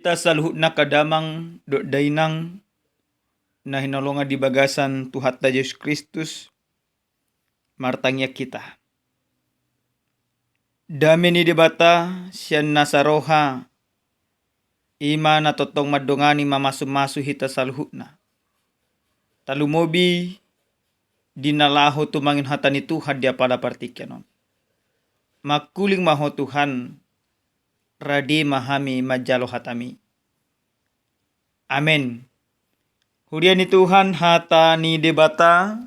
Ita saluhutna kadamang do dainang na hinolonga di bagasan Tuhan ta Yesus Kristus martangya kita. Dami ni debata siyan nasaroha ima na totong madongani mamasu-masu hita saluhutna. Talumobi dinalaho tumangin hata ni Tuhan dia pada partikyanon. Makuling maho Tuhan radi mahami majalo hatami. Amen. Huria ni Tuhan hata ni debata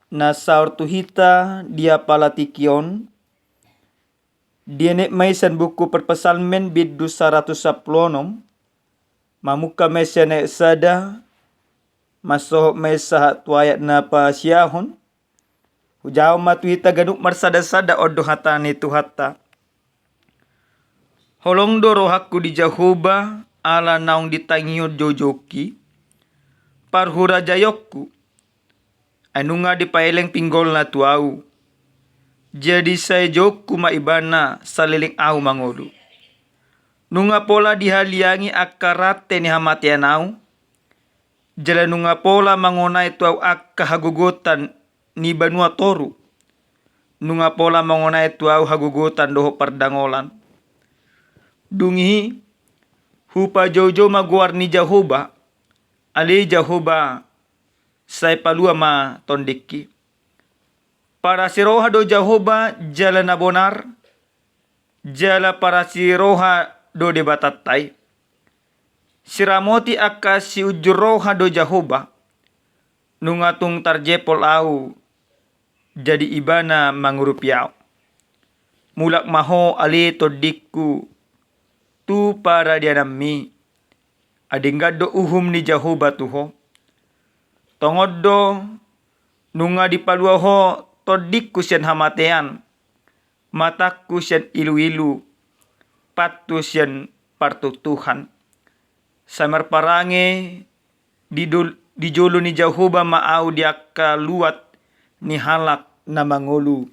na saur tuhita dia palatikyon. Dianek maisan buku perpesalmen bidu 110 mamuka mesya na sada masoh mesah tuayat na pasyahon. Hujaw matuhita ganuk marsada-sada odo hata ni Tuhata. Holong do rohaku di Jehovah ala naung ditangyo jojoki parhura jayokku anunga di paeleng pinggol na tuau jadi saya jokku maibana saliling au mangodu nunga pola dihaliangi akarate ni hamatian au jala nunga pola mangonai tuau akka hagugotan ni banua toru nunga pola mangonai tuau hagugotan doho perdangolan dungi hupa jojo maguar ni Jehovah ali Jehovah sai palua ma tondeki para siroha do Jehovah jala na bonar jala para siroha do debatatai siramoti akka si ujuroha do Jehovah nungatung tarjepol au jadi ibana mangurupiao mulak maho ali todikku tu para dianami adinggado uhum ni Jehovah tuho tongodo nunga dipalua ho todikku sian hamatean mataku sian ilu-ilu patu sian partu Tuhan samar parange di jolo ni Jehovah maau diaka luat ni halak na mangolu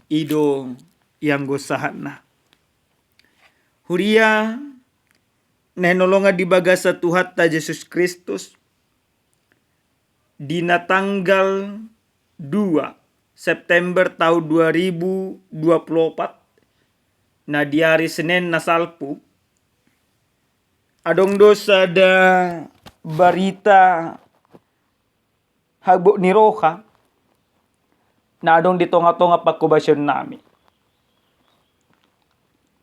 ido yang gosahatna huria nenolonga di bagasa Tuhan ta Yesus Kristus dina tanggal 2 September tahun 2024 na di hari Senin na salpu adong dosa da barita habuk ni roha na adong di tonga-tonga pakubasyon nami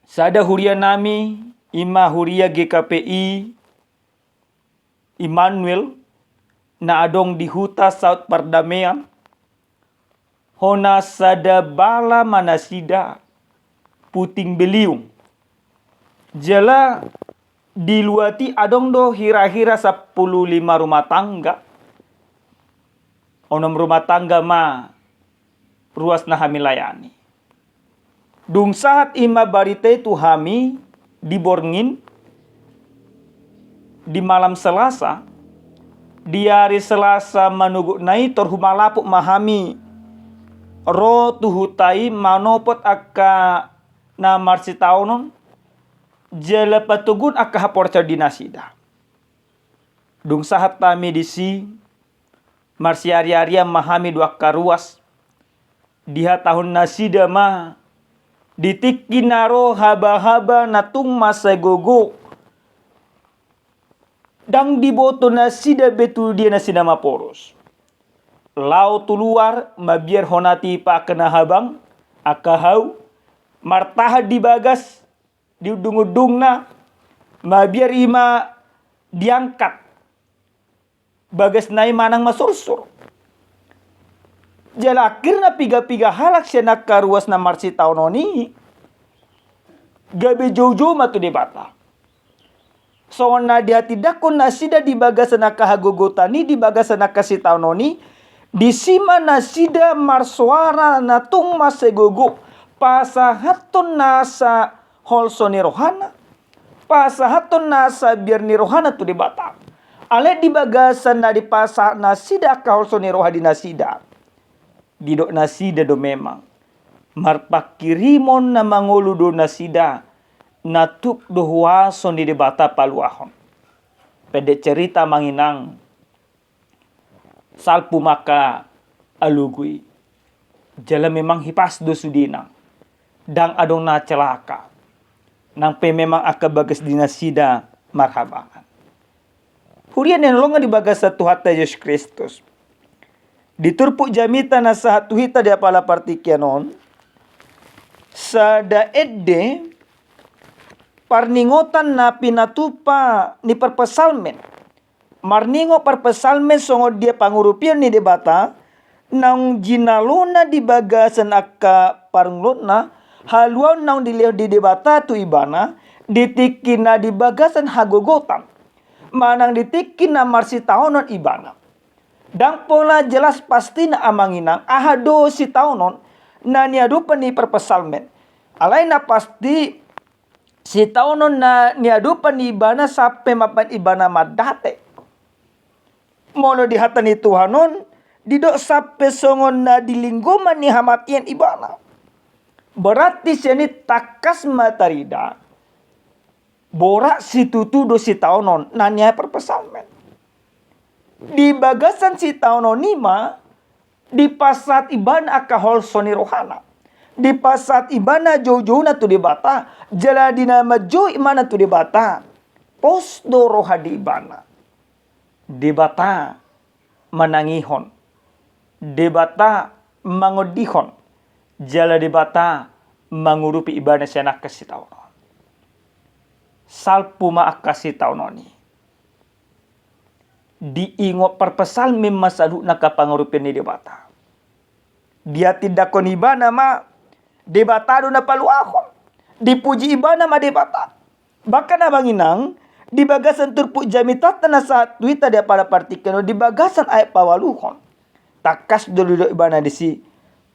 sada huria nami ima huria GKPI Immanuel na adong di huta Saut Pardamaian hona sada bala manasida puting beliung jala diluati adong do hira-hira 15 rumah tangga onom rumah tangga ma ruas na hamilayani dung saat ima barite tu hami diborngin di malam Selasa di hari Selasa manugu nai torhumalapuk mahami ro tuhutai manopot akka na marsitaunon jala patugun akka haporca dinasida dung sahat tami disi marsiari-aria mahami dua karuas diha tahun nasida ma ditiki naro haba-haba natung masa gogo dang diboto nasida betul dia nasida maporos lau tuluar mabiar honati pa kena habang akahau martaha di bagas di udung-udung na mabiar ima diangkat bagas nai manang masursur jala akhirna piga-piga halak siya nakaruas na marsi taunoni gabe jojo matu debata so na di hati dakon nasida di bagasan nakahagogotani di bagasan nakasitaunoni di sima nasida marsuara natung masegogo pasahaton nasa holsoni rohana pasahaton nasa biar ni rohana tu debata ale di bagasan na di pasa nasida ka holsoni rohadi nasida didok nasida do memang marpakirimon na mangolu do nasida natuk dohuason di debata paluahon. Pede cerita manginang salpu maka alugui. Jala memang hipas do sudinang. Dang adong na celaka. Nang pe memang aka bagas dinasida marhabangan. Hurian yang longa di bagas satu hatta Yesus Kristus. Diturpuk jamita na sa hatuhita di apala partikianon. Sa daedde parningotan na pinatupa ni perpesalmen. Marningo perpesalmen songod dia pangurupian ni debata. Nang jinalona di bagasan akka parnglotna. Haluan nang dilihat di debata tu ibana. Ditikina di bagasan hagogotan. Manang ditikina marsi taonon ibana. Dan pola jelas pasti na amanginang ahado si taonon. Na niadupan ni perpesalmen. Alay na pasti si taonon na niadupan ni ibana sampai mapan ibana madate. Molo di hata ni Tuhanon. Didok sampai songon na dilingguman ni hamatian ibana. Berarti siya ni takas matarida. Borak si tutudo si taonon. Nanya perpesalmen. Di bagasan si taonon nima. Di pasat ibana akahol soni rohana. Di pasat ibana jauh-jauh na tu di bata. Jala dinama jauh imana tu di bata. Posdo roha di ibana. Di bata manangihon. Di bata mangodihon. Jala di bata mangurupi ibana siya nakasi taonon. Salpu maakasi taononi. Diingot perpesal memasalu nakapangurupi ni di bata. Dia tidak kon ibana ma debata do na paluahon. Dipuji ibana ma debata. Bahkan abanginang di bagasan turpuk jamitatan na saat tuita dia pada partikel di bagasan ayat pawaluhon. Takas dulu ibana disi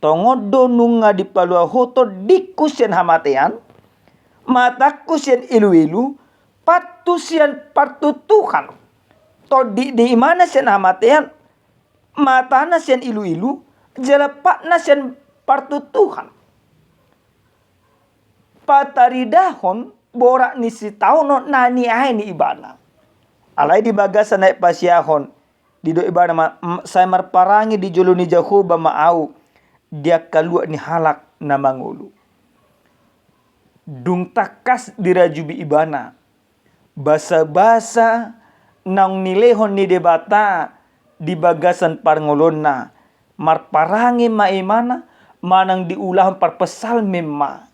tongodo nunga di paluahoto dikusian hamatean. Matakusian ilu-ilu patusian partutuhan. To di imana sian hamatean matana sian ilu-ilu jalapakna sian partutuhan. Pataridahon borak ni si taono nani ay ni ibana. Alay di bagasan naik pasyahon. Di do ibana saya marparangi di julu ni Jehovah maau. Dia kaluak ni halak na mangulu. Dung takas dirajubi ibana. Basa-basa nang nilehon ni debata di bagasan parngolonna. Marparangi maimana manang diulahon parpesal memma.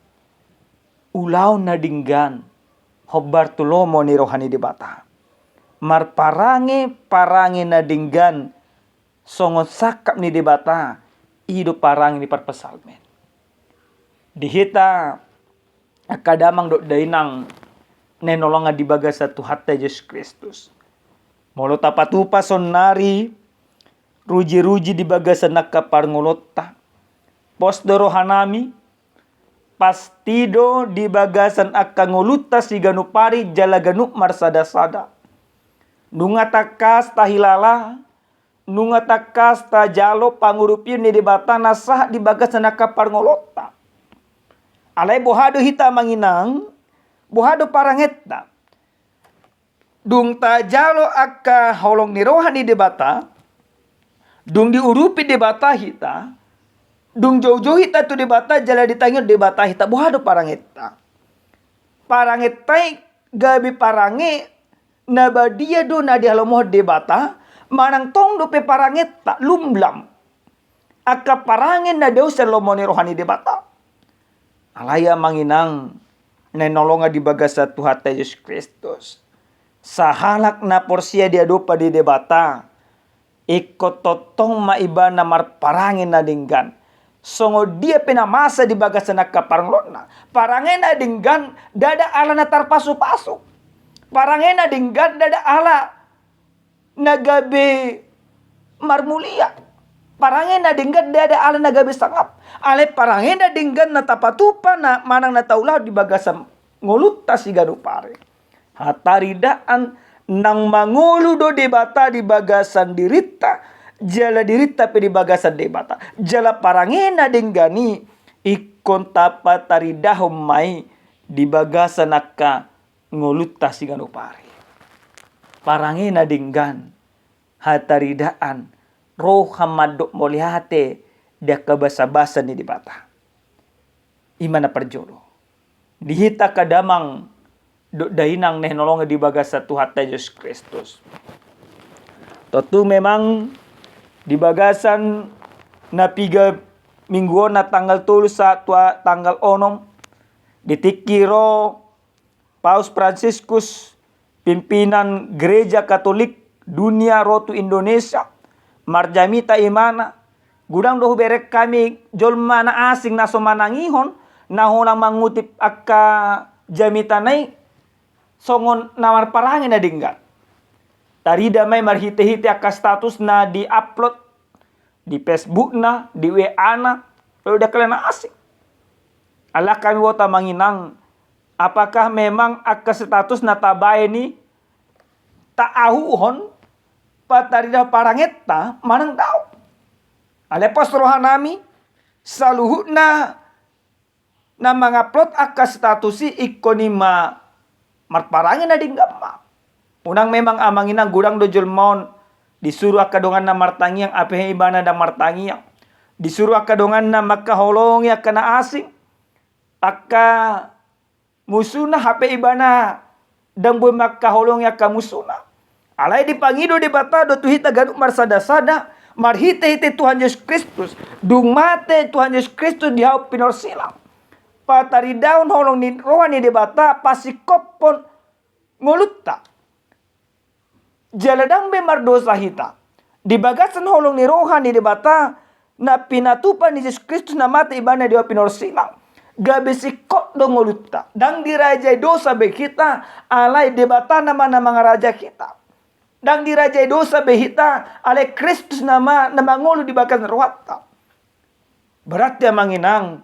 Ulaw na dinggan. Hobartulomo ni rohani debata. Marparangi parangi na dinggan. Songot sakap ni debata. Ido parangi ni parpesalmen. Dihita akadamang do dainang nenolonga di baga satu hatta Yesus Kristus. Molo tapatupa sonari ruji-ruji di baga sanaka parngolota. Posdoro hanami pastido di bagasan akka ngoluta si ganupari jala ganup marsada-sada. Nunga takas tahilala, nunga takas tajalo pangurupin ni debata nasah di bagasan akka parngolota. Alay bohado hita manginang, bohado parangetta. Dung tajalo akka holong ni rohani debata, dung diurupi debata hita, dung jauh-jauh hita tu debata jala ditangyo debata hita, bohado parangetta. Parangettai gabi parange nabadia do na dihalomoh debata, manang tong do pe parangetta lumlam. Akka parange na deus selomoni rohani debata. Alaya manginang nenolonga di bagasa Tuhan Yesus Kristus. Sahalak na porsia dia dopa di debata. Ikot totong maiba na marparangin na dinggan. Songo dia pinamasa di bagasa na kaparanglot na. Parangin na dinggan dada ala na tarpasu-pasu. Parangin na dinggan dada ala nagabi marmulia. Parangin na dinggan dada ala nagabi sangap. Ale parangin na dinggan na tapatupa na manang nataulah di bagasam nguluta si ganupare. Hataridaan nang mangulu do debata di bagasan dirita. Jala dirita pe di bagasan debata. Jala parangin na dinggani ikon tapa taridahom mai di bagasan akka ngolutta si ganupari. Parangi na dinggan hataridaan roh hamadok molihate dia kabasa-basa ni dibata. Imana perjolo. Dihita kadamang dainang nehnolonga di bagasa Tuhan Yesus Kristus. Tentu memang di bagasan na 3 mingguan na tanggal 3 sa tanggal 6 ditikiro Paus Fransiskus pimpinan Gereja Katolik dunia rotu Indonesia marjamita imana gudang doh berek kami jolma na asing na somanangihon na honang mangutip akka jamitanay songon namar parangin na dinggat. Tarida may marhite-hite akka status na di-upload di Facebook na, di WA na, lalu dah kalian asing. Ala kami wata manginang, apakah memang akka status na tabay ni taahuhon patarida parangeta manang tao. Alepas rohanami saluhut na mangupload akka statusi ikonima marparangin na dinggama. Unang memang amanginang gudang dojol maun disuruh akadongan na martangiang apehe ibana da martangiang. Disuruh akadongan na makaholong ya kana asing. Akka musuna hape ibana dan boy makaholong ya ka musuna. Alay dipangido di bata do tuhita ganuk marsada-sada marhite-hite Tuhan Yesus Kristus. Dung mate Tuhan Yesus Kristus dihau pinorsilang. Patari daun holong ni rohani di bata pasikopon ngolutta. Jaladang memar dosa hita. Di bagasan holong ni rohani di bata na pinatupan ni Yesus Kristus na mata ibana di pinorsilang. Gabi sikot do ngolutta. Dang dirajai dosa be kita alay di bata nama mga raja kita. Dang dirajai dosa be kita alay Kristus nama ngolu di bagasan rohata. Berarti manginang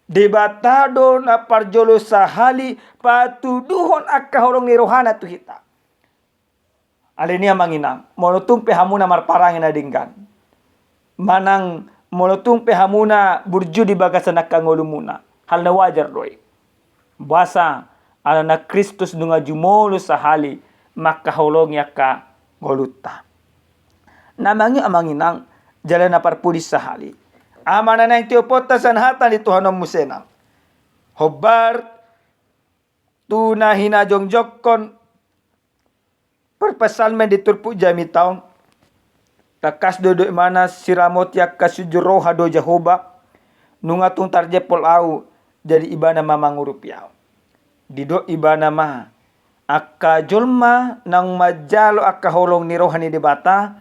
debatado na parjolo sahali patuduhon akka holong ni rohana tu hita. Alenia manginang molotung pehamuna marparangin na dinggan. Manang molotung pehamuna burju di bagasan akka ngolumuna. Hal na wajar doy. Basa ala na Kristus nunga jumolo sahali makaholong yaka ngolutta. Namangi amanginang jalan na parpulis sahali. Amana na yung tiopota sanhatan ni Tuhan ang musenang. Hobar, tuna hinajongjokon, perpasalmen di turpu jami taon. Kakas dodo mana siramot yak kasujuroha do Jehoba. Nunga tuntar jepol au, jadi ibana mamangurup yao. Dido ibana ma, akka jolma nang majalo akka holong ni rohani di bata,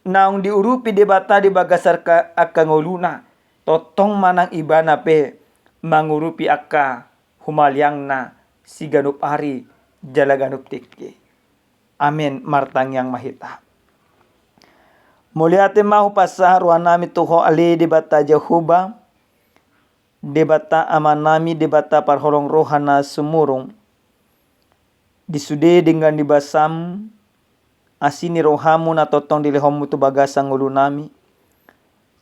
naung diurupi di bata di bagasar akka ngoluna. Totong manang ibana pe mangurupi akka humalyang na si ganup ari jala ganup tiki. Amin martang yang mahita. Muliate mahu pasah ruanami tuho ali di bata Jehoba. Di bata amanami di bata parholong rohana sumurung. Disude dengan dibasam asini rohamu na totong dilehomu tu bagasang ulunami.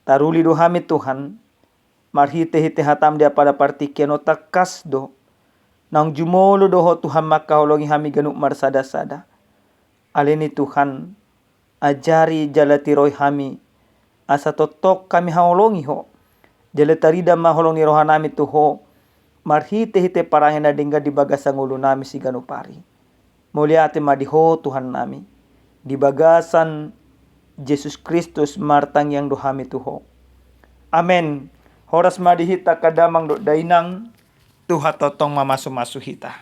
Taruli dohami Tuhan, marhite-hite hatam dia pada partikian otak kasdo, nang jumolo doho Tuhan makaholongi hami ganuk marsada-sada. Alini Tuhan, ajari jalati roy hami, asa totok kami haolongi ho, jalatarida maholongi rohanami tuho, marhite-hite parangin na dingga di bagasang ulo nami si ganupari. Muliate madiho Tuhan nami, di bagasan Yesus Kristus martang yang dohami tuho. Amen. Horas madihita kadamang do dainang Tuha totong mamasu-masu hita.